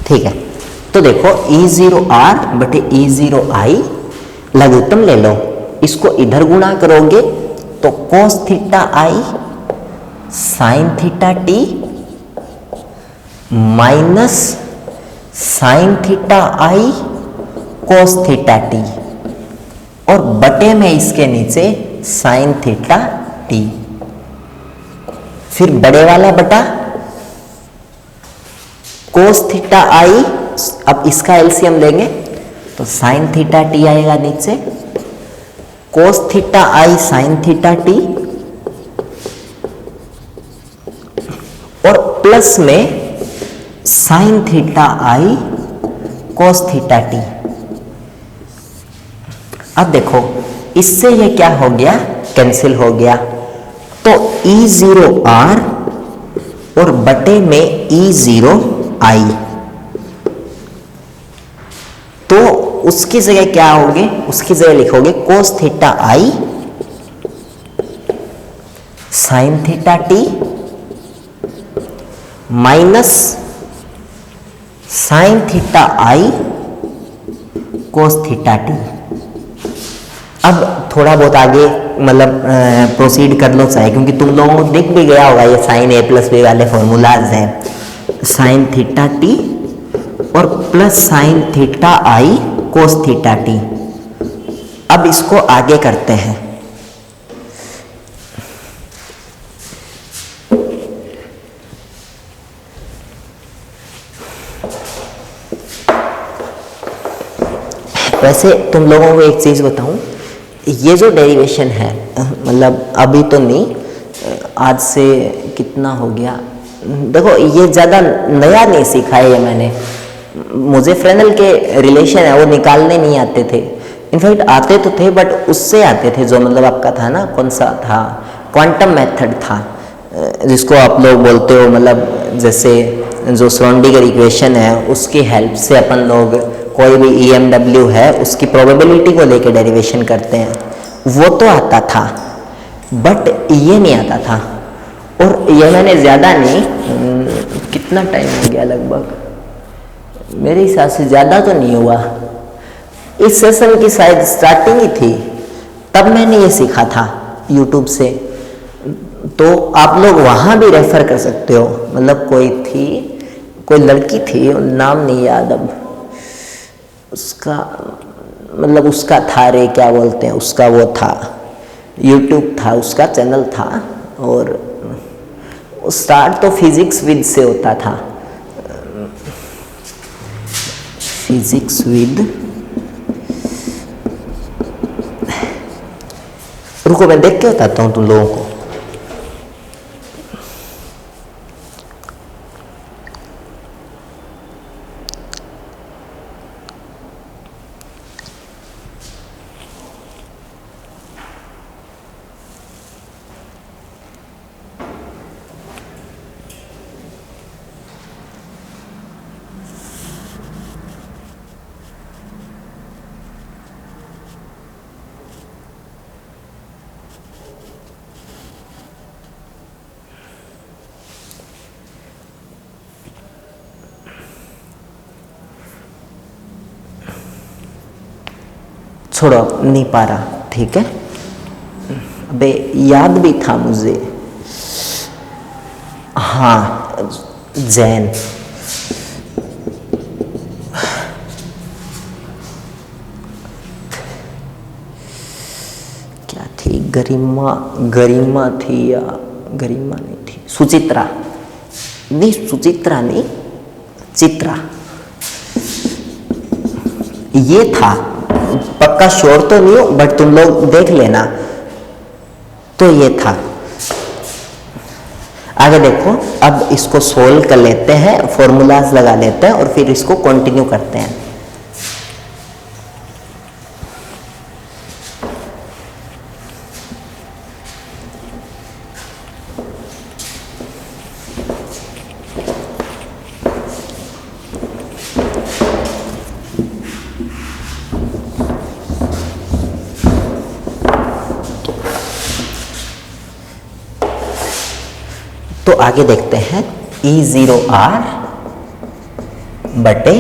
ठीक है, तो देखो E0R बटे E0I लघुत्तम ले लो, इसको इधर गुणा करोगे तो cos theta i sine theta t minus sine theta i cos theta T, और बटे में इसके नीचे साइन थीटा टी, फिर बड़े वाला बटा cos थीटा आई, अब इसका एलसीएम लेंगे तो साइन थीटा टी आएगा नीचे, cos theta i sine theta T, और प्लस में sine theta i cos theta t. अब देखो इससे ये क्या हो गया, कैंसिल हो गया, तो E0R और बटे में E0I, तो उसकी जगह क्या होगे, उसकी जगह लिखोगे cos theta i sine theta t minus sine theta i cos theta t. अब थोड़ा बहुत आगे मतलब प्रोसीड कर लो चाहे, क्योंकि तुम लोगों को दिख भी गया होगा ये साइन ए प्लस बी वाले फॉर्मूलाज हैं, साइन थीटा टी और plus sine theta i cos theta t. अब इसको आगे करते हैं, वैसे तुम लोगों को एक चीज बताऊं, ये जो डेरिवेशन है मतलब अभी तो नहीं, आज से कितना हो गया, देखो ये ज़्यादा नया नहीं सीखा है ये मैंने, मुझे फ्रेनेल के रिलेशन है वो निकालने नहीं आते थे, इनफैक्ट आते तो थे बट उससे आते थे जो मतलब आपका था ना, कौन सा था, क्वांटम मेथड था, जिसको आप लोग बोलते हो मतलब जैसे जो श्रोडिंगर इक्वेशन है उसकी हेल्प से अपन लोग कोई भी EMW है उसकी प्रोबेबिलिटी को लेके डेरिवेशन करते हैं, वो तो आता था बट ये नहीं आता था। और ये मैंने ज़्यादा नहीं, कितना टाइम हो गया, लगभग मेरे हिसाब से ज़्यादा तो नहीं हुआ, इस सेशन की शायद स्टार्टिंग ही थी तब मैंने ये सीखा था YouTube से, तो आप लोग वहाँ भी रेफर कर सकते हो। मतलब कोई लड़की थी, नाम नहीं याद अब उसका, मतलब उसका था रे क्या बोलते हैं उसका, वो था YouTube था उसका चैनल था, और स्टार्ट तो फिजिक्स विद से होता था, फिजिक्स विद, रुको मैं देख के बताता हूँ तुम लोगों को। छोड़ो नहीं पा रहा, ठीक है, अबे याद भी था मुझे, हाँ जैन, क्या थी, गरिमा थी या गरिमा नहीं थी, सुचित्रा नहीं, चित्रा, ये था, पक्का श्योर तो नहीं हो बट तुम लोग देख लेना, तो ये था। आगे देखो, अब इसको सोल्व कर लेते हैं, फॉर्मूलाज लगा लेते हैं और फिर इसको कंटिन्यू करते हैं। तो आगे देखते हैं E0R बटे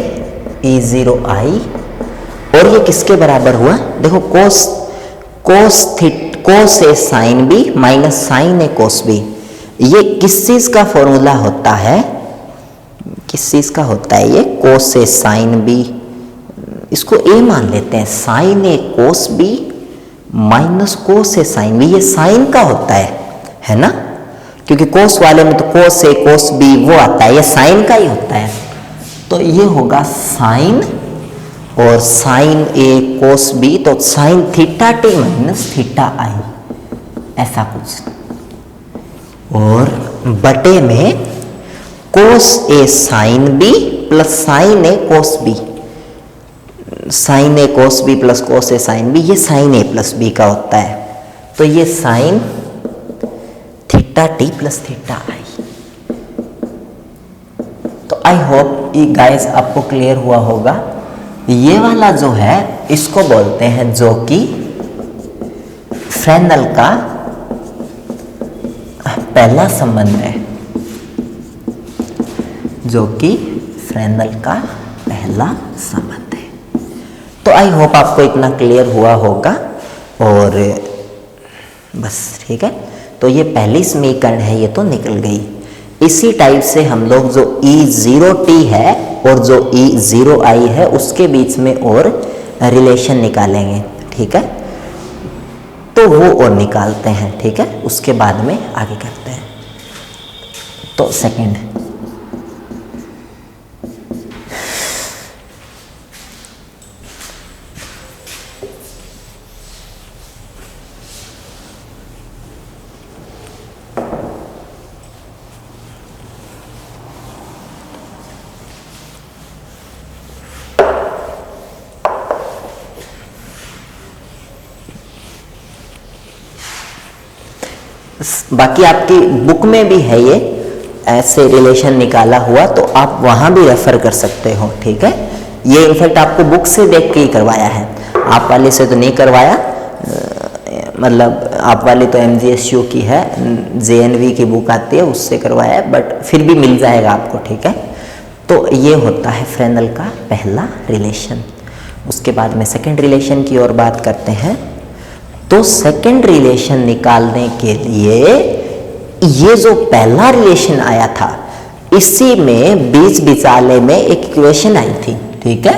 ई जीरो आई, और ये किसके बराबर हुआ, देखो कोस a sine B minus sign a cos B. ये किस चीज का फॉर्मूला होता है, किस चीज का होता है, ये कोस ए साइन बी, इसको ए मान लेते हैं, sign a cos B minus cos a sine b, ये साइन का होता है ना, क्योंकि कोस वाले में तो कोस ए कोस बी वो आता है, ये साइन का ही होता है। तो ये होगा साइन और साइन ए कोस बी, तो sine theta t minus theta i, ऐसा कुछ, और बटे में cos a sine b plus sine a cos b, sine a cos b plus cos a sine b, ये साइन ए प्लस बी का होता है। तो ये sine theta t plus theta i. तो आई होप ये गाइस आपको clear हुआ होगा। ये वाला जो है इसको बोलते हैं जो कि फ्रेनेल का पहला संबंध है, जो कि फ्रेनेल का पहला संबंध है। तो आई होप आपको इतना क्लियर हुआ होगा, और बस ठीक है। तो ये पहली समीकरण है, ये तो निकल गई। इसी टाइप से हम लोग जो E0t है और जो E0i है उसके बीच में और रिलेशन निकालेंगे, ठीक है। तो वो और निकालते हैं, ठीक है, उसके बाद में आगे करते हैं। तो सेकंड, बाकी आपकी बुक में भी है ये ऐसे रिलेशन निकाला हुआ, तो आप वहां भी रेफर कर सकते हो, ठीक है। ये इनफैक्ट आपको बुक से देख के ही करवाया है, आप वाले से तो नहीं करवाया, मतलब आप वाली तो MGSU की है, JNV की बुक आती है उससे करवाया है, बट फिर भी मिल जाएगा आपको, ठीक है। तो ये होता है फ्रेनेल का पहला रिलेशन। उसके बाद में सेकंड रिलेशन की ओर बात करते हैं। तो सेकंड रिलेशन निकालने के लिए ये जो पहला रिलेशन आया था, इसी में बीच बिचाले में एक इक्वेशन आई थी, ठीक है।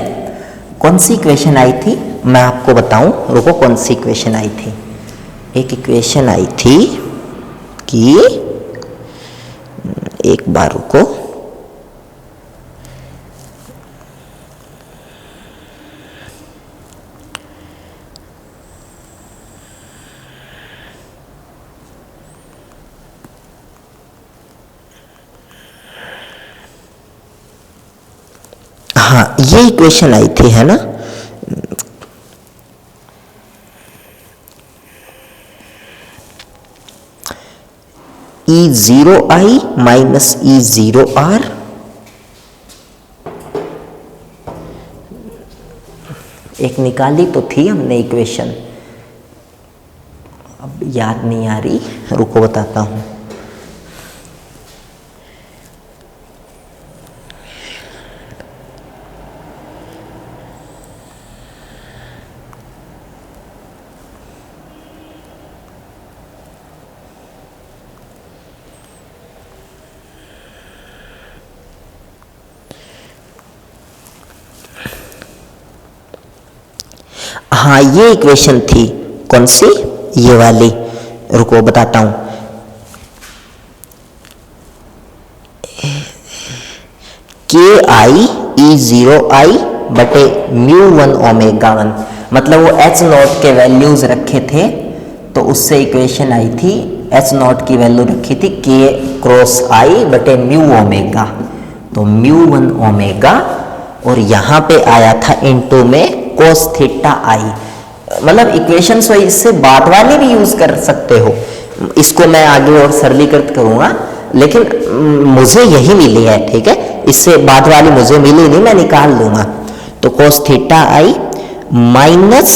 कौन सी इक्वेशन आई थी मैं आपको बताऊं, रुको, कौन सी इक्वेशन आई थी। एक इक्वेशन आई थी कि, एक बार रुको, हाँ ये इक्वेशन आई थी, है ना। E0i माइनस E0r, एक निकाली तो थी हमने इक्वेशन, अब याद नहीं आ रही, रुको बताता हूं। हाँ ये इक्वेशन थी, कौन सी, ये वाली, रुको बताता हूं। KI E0i बटे μ1 ओमेगा 1, मतलब वो H0 के वैल्यूज रखे थे, तो उससे इक्वेशन आई थी, H0 की वैल्यू रखी थी K क्रॉस I बटे म्यू ओमेगा, तो μ1 ओमेगा, और यहाँ पे आया था इनटू में कोस थीटा आई। मतलब इक्वेशन सो इससे बाद वाली भी यूज कर सकते हो, इसको मैं आगे और सरलीकृत करूंगा, लेकिन मुझे यही मिली है, ठीक है। इससे बाद वाली मुझे मिली नहीं, मैं निकाल लूंगा। तो cos theta i minus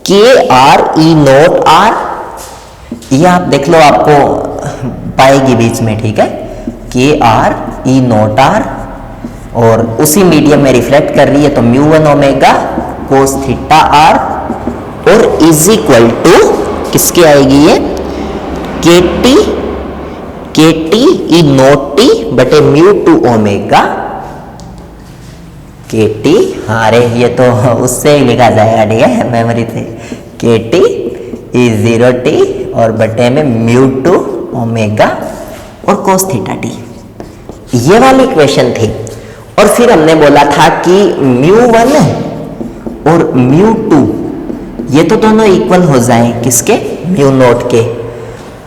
KR E0R, ये आप देख लो, आपको पाएगी बीच में, ठीक है। KR E0R और उसी मीडियम में रिफ्लेक्ट कर रही है, तो mu one omega cos theta R और इज इक्वल टू किसके आएगी ये, K T E naught T बटे mu two omega K T, हाँ अरे ये तो उससे ही लिखा जाएगा, ठीक है, मेमोरी से, के टी ई जीरो टी और बटे में म्यू टू ओमेगा और कोस थीटा टी, ये वाली इक्वेशन थी। और फिर हमने बोला था कि म्यू वन और म्यू टू ये तो दोनों इक्वल हो जाए किसके, म्यू नोट के,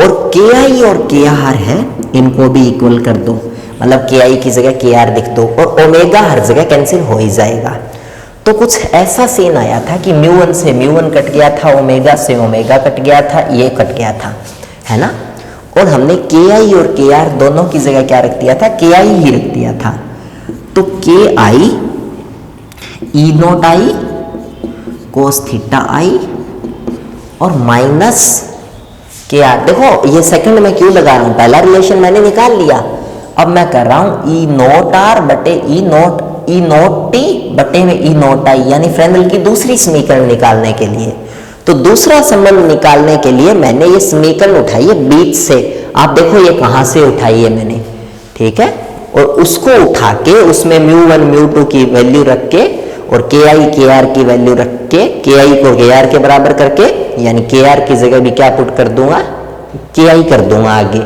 और के आई और के आर है, इनको भी इक्वल कर दो, मतलब के आई की जगह के आर लिख दो और ओमेगा हर जगह कैंसिल हो ही जाएगा। तो कुछ ऐसा सीन आया था कि म्यू वन से म्यू वन कट गया था, ओमेगा से ओमेगा कट गया था, ये कट गया था, है ना। और हमने के आई और के आर दोनों की जगह क्या रख दिया था, के आई ही रख दिया था। तो के i e naught i cos theta आई और माइनस के आर, देखो ये सेकंड में क्यों लगा रहा हूं, पहला रिलेशन मैंने निकाल लिया, अब मैं कर रहा हूं ई नोट आर बटे ई नोट टी बटे में ई नोट आई, यानी फ्रेनेल की दूसरी समीकरण निकालने के लिए। तो दूसरा संबंध निकालने के लिए मैंने ये समीकरण उठाई है बीच से, आप देखो ये कहां से उठाई है मैंने, ठीक है, और उसको उठा के उसमें म्यू वन म्यू टू की वैल्यू रख के और के आई के आर की वैल्यू रख के आई को के आर के बराबर करके, यानी के आर की जगह भी क्या पुट कर दूंगा, के आई कर दूंगा आगे।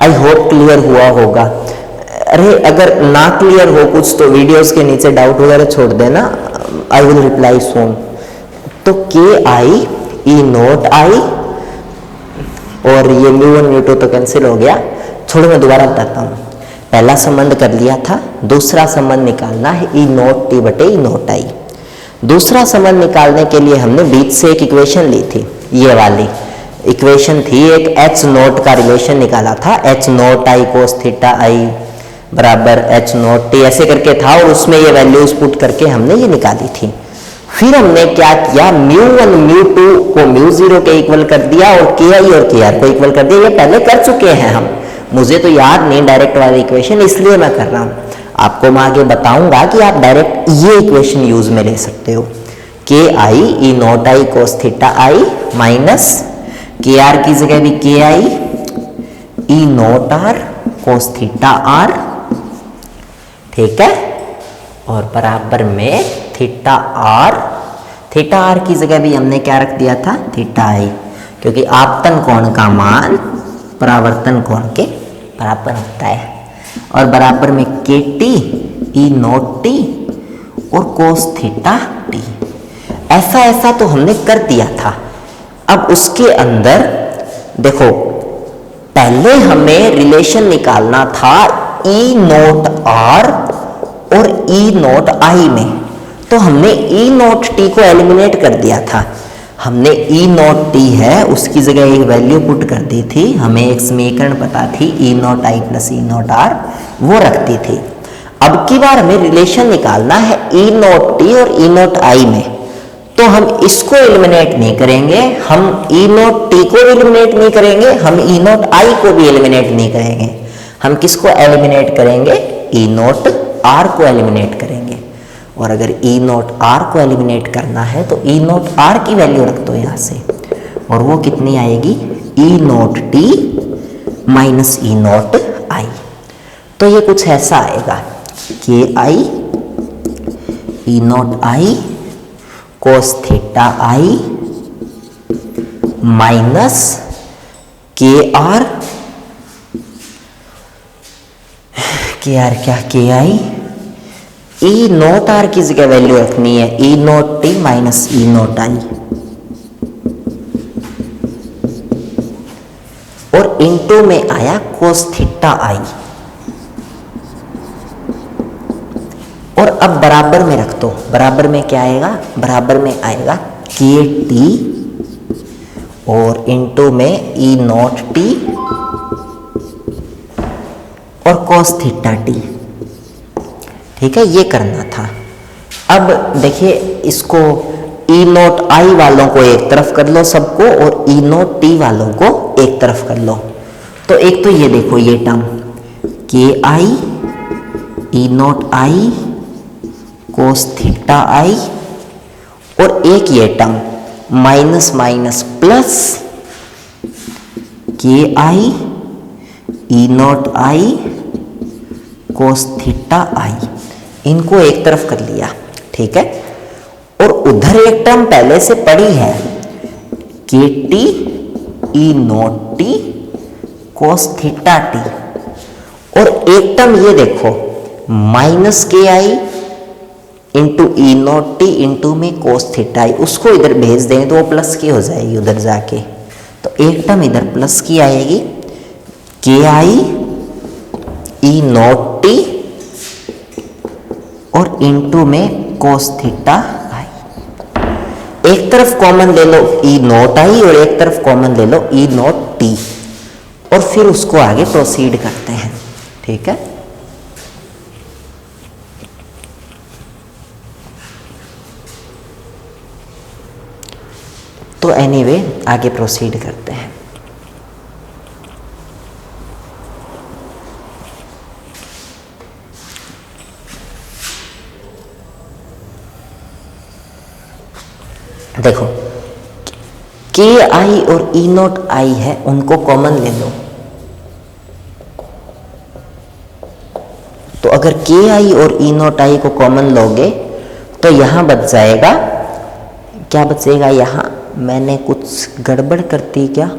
आई होप क्लियर हुआ होगा। अरे अगर ना क्लियर हो कुछ तो वीडियोस के नीचे डाउट वगैरह छोड़ देना, आई विल रिप्लाई सून। तो के आई ई नोट आई और ये म्यू वन म्यू टू तो कैंसिल हो गया, छोड़ो मैं दोबारा बताता हूँ। पहला संबंध कर लिया था, दूसरा संबंध निकालना है ई नोट टी बटे ई नोट आई। दूसरा संबंध निकालने के लिए हमने बीच से एक इक्वेशन ली थी, ये वाली इक्वेशन थी, एक एच नोट का रिलेशन निकाला था, H note i cos theta आई बराबर एच नोट टी ऐसे करके था, और उसमें ये वैल्यूज पुट करके हमने ये निकाली थी। फिर हमने क्या किया, म्यू वन म्यू टू को म्यू जीरो के इक्वल कर दिया और के आई और के आर को इक्वल कर दिया, ये पहले कर चुके हैं हम, मुझे तो याद नहीं डायरेक्ट वाली इक्वेशन, इसलिए मैं कर रहा हूं। आपको मैं आगे बताऊंगा कि आप डायरेक्ट ये इक्वेशन यूज में ले सकते हो, k i e naught i cos theta i minus k r की जगह भी k i e naught r cos theta r, ठीक है, और बराबर में थीटा आर की जगह भी हमने क्या रख दिया था, थीटा आई, क्योंकि आपतन कोण का मान परावर्तन कोण के बराबर होता है, और बराबर में के टी ई नोट टी और कोस थीटा टी। ऐसा तो हमने कर दिया था। अब उसके अंदर देखो, पहले हमें रिलेशन निकालना था ई नोट आर और ई नोट आई में, तो हमने ई नोट टी को एलिमिनेट कर दिया था। हमने ई नोट टी है उसकी जगह एक वैल्यू पुट कर दी थी, हमें एक समीकरण पता थी e naught i plus e naught r, वो रखती थी। अब की बार हमें रिलेशन निकालना है ई नोट टी और ई नोट आई में, तो हम इसको एलिमिनेट नहीं करेंगे, हम ई नोट टी को भी एलिमिनेट नहीं करेंगे, हम ई नोट आई को भी एलिमिनेट नहीं करेंगे। हम किसको एलिमिनेट करेंगे, ई नोट आर को एलिमिनेट करेंगे। और अगर ई नोट आर को एलिमिनेट करना है तो ई नोट आर की वैल्यू रख दो यहाँ से, और वो कितनी आएगी, ई नोट टी माइनस ई नोट आई। तो ये कुछ ऐसा आएगा, के i e naught i cos theta i minus k are क्या, के आई ई नोट आर की जगह वैल्यू रखनी है, ई नोट टी माइनस ई नोट आई, और इनटू में आया कोस थीटा आई, और अब बराबर में रख दो। बराबर में क्या आएगा, बराबर में आएगा के टी और इनटू में ई नोट टी और कोस थीटा टी, ठीक है, ये करना था। अब देखिए इसको ई नोट आई वालों को एक तरफ कर लो सबको, और ई नोट टी वालों को एक तरफ कर लो। तो एक तो ये देखो, ये टर्म के i E not I cos theta आई, और एक ये टर्म माइनस माइनस प्लस के i E not I cos theta आई, इनको एक तरफ कर लिया, ठीक है। और उधर एक टर्म पहले से पड़ी है k T e naught t cos theta T, और एक टर्म ये देखो minus k i into e naught t into में कोस थीटा आई, उसको इधर भेज दें तो वो प्लस की हो जाएगी उधर जाके, तो एक टर्म इधर प्लस की आएगी के आई ई नॉट टी और इंटू में कोस थीटा आई। एक तरफ कॉमन ले लो ई नॉट आई और एक तरफ कॉमन ले लो ई नॉट टी, और फिर उसको आगे प्रोसीड करते हैं, ठीक है। तो एनीवे आगे प्रोसीड करते हैं। देखो के आई और ई नॉट आई है, उनको कॉमन ले लो, तो अगर के आई और ई नॉट आई को कॉमन लोगे तो यहां बच जाएगा, क्या बचेगा, यहां मैंने कुछ गड़बड़ करती क्या,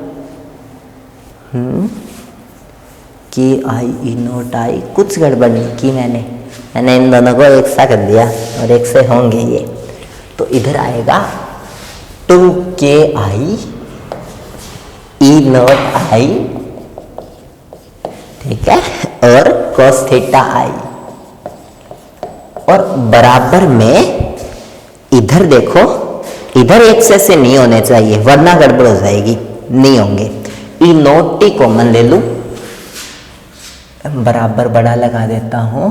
के आई ई नॉट आई, कुछ गड़बड़ नहीं की मैंने इन दोनों को एक सा कर दिया और एक से होंगे ये, तो इधर आएगा 2 आई ई नॉट आई, ठीक है, और cos थीटा आई, और बराबर में इधर देखो, इधर एक से नहीं होने चाहिए वरना गड़बड़ हो जाएगी, नहीं होंगे, ई नॉट टी कॉमन ले लूं, बराबर बड़ा लगा देता हूं,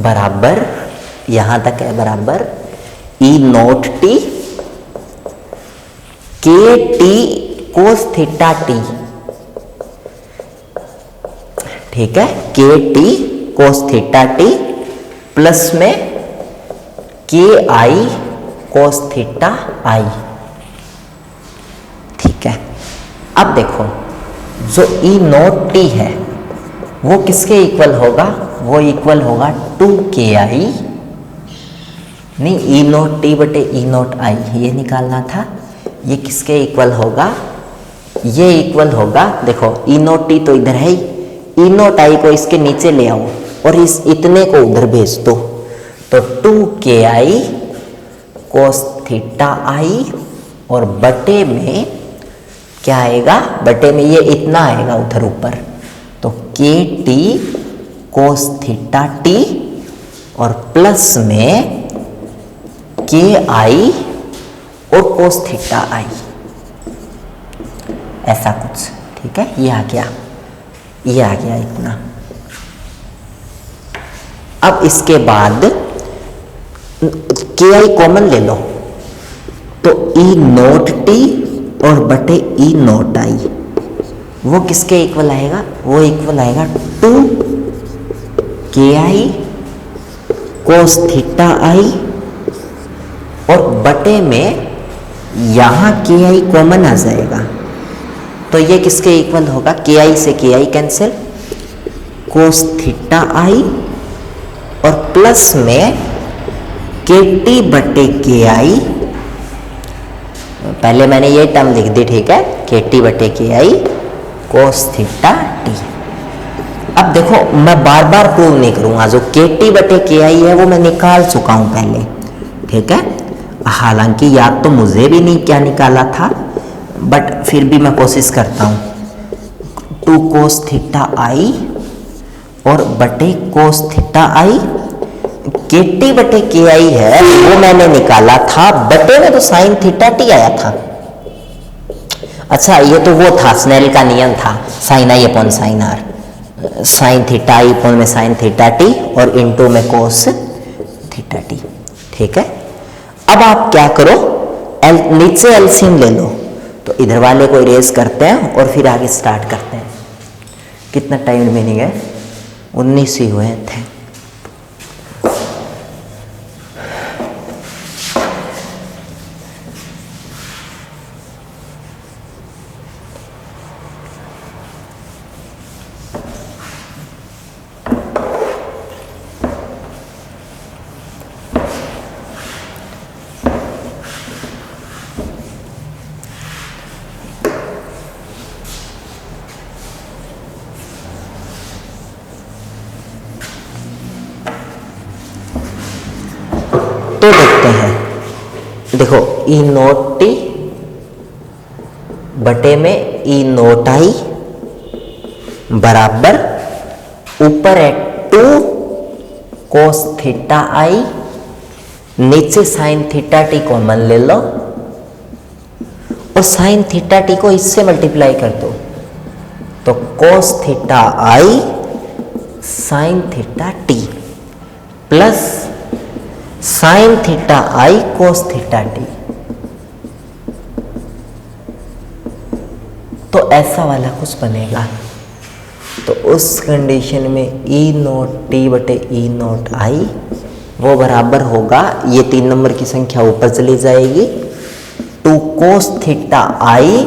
बराबर यहां तक है, बराबर ई नॉट टी के टी कोस थीटा टी, ठीक है, k T cos theta t plus में के आई कोस थीटा आई, ठीक है। अब देखो जो ई नॉट टी है वो किसके इक्वल होगा, वो इक्वल होगा 2 आई, नहीं ई नॉट टी बटे ई नॉट आई ये निकालना था, ये किसके इक्वल होगा, ये इक्वल होगा, देखो ई नॉट टी तो इधर है ही, ई नॉट आई को इसके नीचे ले आओ और इस इतने को उधर भेज दो, तो 2 आई कोस थीटा आई, और बटे में क्या आएगा, बटे में ये इतना आएगा उधर ऊपर, तो के टी कोस थीटा टी और प्लस में के आई और कोस थीटा आई, ऐसा कुछ, ठीक है। ये आ गया, ये आ गया इतना। अब इसके बाद के आई कॉमन ले लो, तो ई नॉट टी और बटे ई नॉट आई वो किसके इक्वल आएगा, वो इक्वल आएगा 2 आई कोस थीटा आई, और बटे में यहां के आई कॉमन आ जाएगा, तो ये किसके इक्वल होगा, के आई से के आई कैंसिल, कोस थीटा आई और प्लस में के टी बटे के आई, पहले मैंने ये टर्म लिख दी, ठीक है, के टी बटे के आई कोस थीटा टी। अब देखो मैं बार बार प्रूव नहीं करूंगा, जो के टी बटे के आई है वो मैं निकाल चुका हूं पहले, ठीक है, हालांकि याद तो मुझे भी नहीं क्या निकाला था, बट फिर भी मैं कोशिश करता हूं, 2 कोस थीटा आई और बटे कोस थीटा आई, के टी बटे के आई है वो मैंने निकाला था, बटे में तो साइन थीटा टी आया था, अच्छा ये तो वो था स्नेल का नियम था, sine I upon sine R, sine theta I upon में साइन थीटा टी और इनटू में कोस थीटा टी, ठीक है। अब आप क्या करो, नीचे एलसीएम ले लो, तो इधर वाले को इरेज करते हैं और फिर आगे स्टार्ट करते हैं। कितना टाइम रिमेनिंग है, 19 ही हुए थे। तो देखते हैं, देखो ई नोट टी बटे में ई नोट आई बराबर ऊपर है 2 कोस थीटा आई, नीचे साइन थीटा टी कॉमन ले लो और साइन थीटा टी को इससे मल्टीप्लाई कर दो, तो cos theta i sine theta t plus sine theta i cos theta t. तो ऐसा वाला कुछ बनेगा। तो उस कंडीशन में ई नोट टी बटे ई नोट आई वो बराबर होगा, ये 3 नंबर की संख्या ऊपर चली जाएगी, 2 कोस theta i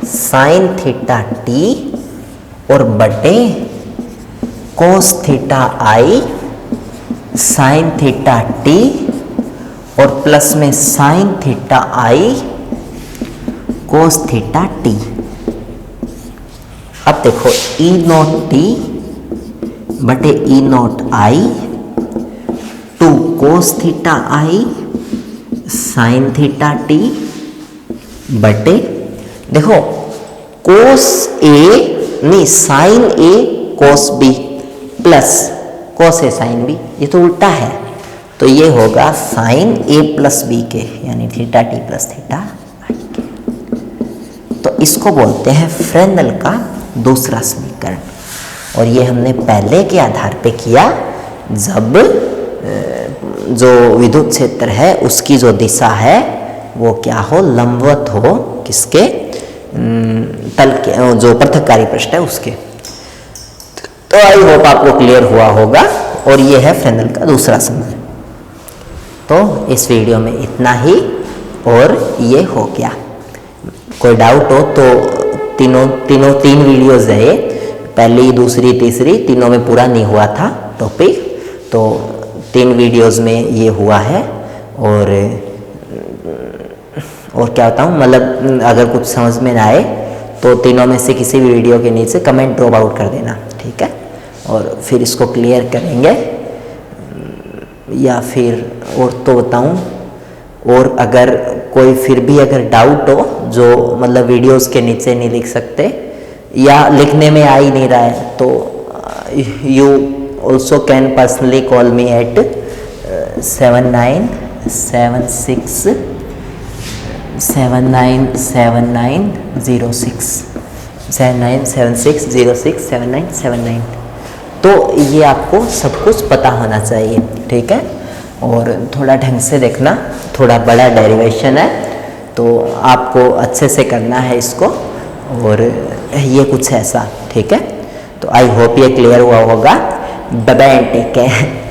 sine theta T और बटे कोस theta i sine theta T और प्लस में sine theta i cos theta t. अब देखो ई नोट टी बटे ई naught I 2 cos theta i sine theta T बटे, देखो कोस ए नहीं sign a cos b plus cos a sine b, ये तो उल्टा है, तो ये होगा साइन ए प्लस बी के यानी थीटा टी प्लस थीटा आई के। तो इसको बोलते हैं फ्रेनेल का दूसरा समीकरण, और ये हमने पहले के आधार पे किया जब जो विद्युत क्षेत्र है उसकी जो दिशा है वो क्या हो, लंबवत हो किसके, तल के, जो पृथककारी पृष्ठ है उसके। तो आई होप आपको क्लियर हुआ होगा, और ये है फ्रेनेल का दूसरा समीकरण। तो इस वीडियो में इतना ही, और ये हो गया। कोई डाउट हो तो तीन वीडियोस है, पहली दूसरी तीसरी तीनों में पूरा नहीं हुआ था टॉपिक, तो 3 वीडियोस में ये हुआ है। और क्या बताऊँ, मतलब अगर कुछ समझ में ना आए तो तीनों में से किसी भी वीडियो के नीचे कमेंट ड्रॉप आउट कर देना, ठीक है, और फिर इसको क्लियर करेंगे। या फिर और तो बताऊं, और अगर कोई फिर भी अगर डाउट हो जो मतलब वीडियोस के नीचे नहीं लिख सकते या लिखने में आ ही नहीं रहा है, तो you also can personally call me at 7976067976067979। तो ये आपको सब कुछ पता होना चाहिए, ठीक है, और थोड़ा ढंग से देखना, थोड़ा बड़ा डेरिवेशन है तो आपको अच्छे से करना है इसको, और ये कुछ ऐसा, ठीक है। तो आई होप ये क्लियर हुआ होगा। Bye bye, take care.